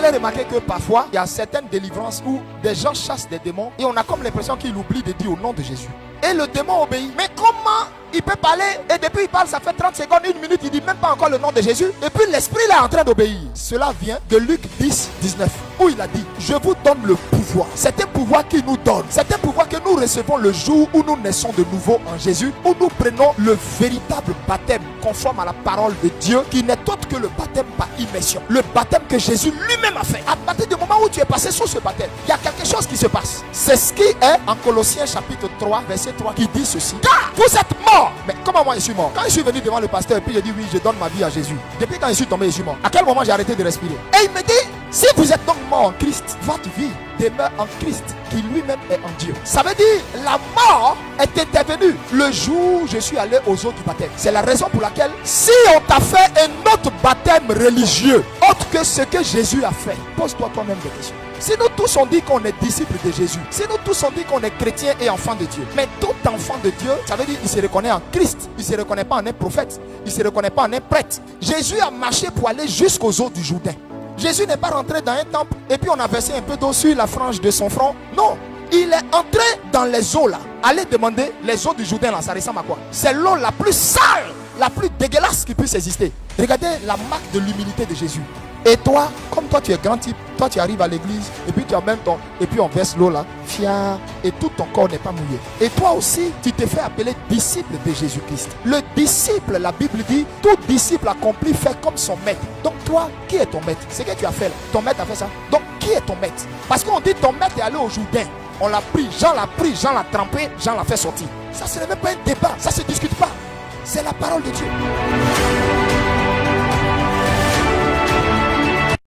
avez remarqué que parfois, il y a certaines délivrances où des gens chassent des démons et on a comme l'impression qu'ils oublient de dire au nom de Jésus. Et le démon obéit. Mais comment il peut parler et depuis il parle, ça fait 30 secondes, 1 minute, il dit même pas encore le nom de Jésus. Et puis l'esprit là est en train d'obéir. Cela vient de Luc 10, 19, où il a dit, je vous donne le pouvoir. C'est un pouvoir qui nous donne. C'est un pouvoir que nous recevons le jour où nous naissons de nouveau en Jésus, où nous prenons le véritable baptême conforme à la parole de Dieu, qui n'est autre que le baptême par immersion. Le baptême que Jésus lui-même a fait. À partir du moment où tu es passé sous ce baptême, il y a quelque chose qui se passe. C'est ce qui est en Colossiens chapitre 3, verset 3, qui dit ceci. Car vous êtes morts. Mais comment moi je suis mort? Quand je suis venu devant le pasteur et puis j'ai dit oui, je donne ma vie à Jésus. Depuis quand je suis tombé, je suis mort. À quel moment j'ai arrêté de respirer? Et il me dit, si vous êtes donc mort en Christ, votre vie demeure en Christ, qui lui-même est en Dieu. Ça veut dire, la mort est intervenue le jour où je suis allé aux eaux du baptême. C'est la raison pour laquelle, si on t'a fait un autre baptême religieux, autre que ce que Jésus a fait, pose-toi toi-même des questions. Si nous tous on dit qu'on est disciples de Jésus, si nous tous on dit qu'on est chrétiens et enfants de Dieu, mais tout enfant de Dieu, ça veut dire qu'il se reconnaît en Christ, il ne se reconnaît pas en un prophète, il ne se reconnaît pas en un prêtre. Jésus a marché pour aller jusqu'aux eaux du Jourdain. Jésus n'est pas rentré dans un temple et puis on a versé un peu d'eau sur la frange de son front. Non, il est entré dans les eaux là. Allez demander les eaux du Jourdain là, ça ressemble à quoi? C'est l'eau la plus sale, la plus dégueulasse qui puisse exister. Regardez la marque de l'humilité de Jésus. Et toi, comme toi tu es grand type, toi tu arrives à l'église et puis tu amènes ton, et puis on verse l'eau là, fier, et tout ton corps n'est pas mouillé. Et toi aussi, tu te fais appeler disciple de Jésus-Christ. Le disciple, la Bible dit, tout disciple accompli fait comme son maître. Donc toi, qui est ton maître? C'est ce que tu as fait là. Ton maître a fait ça. Donc qui est ton maître? Parce qu'on dit ton maître est allé au Jourdain. On l'a pris, Jean l'a pris, Jean l'a trempé, Jean l'a fait sortir. Ça ce n'est même pas un débat, ça se discute pas. C'est la parole de Dieu.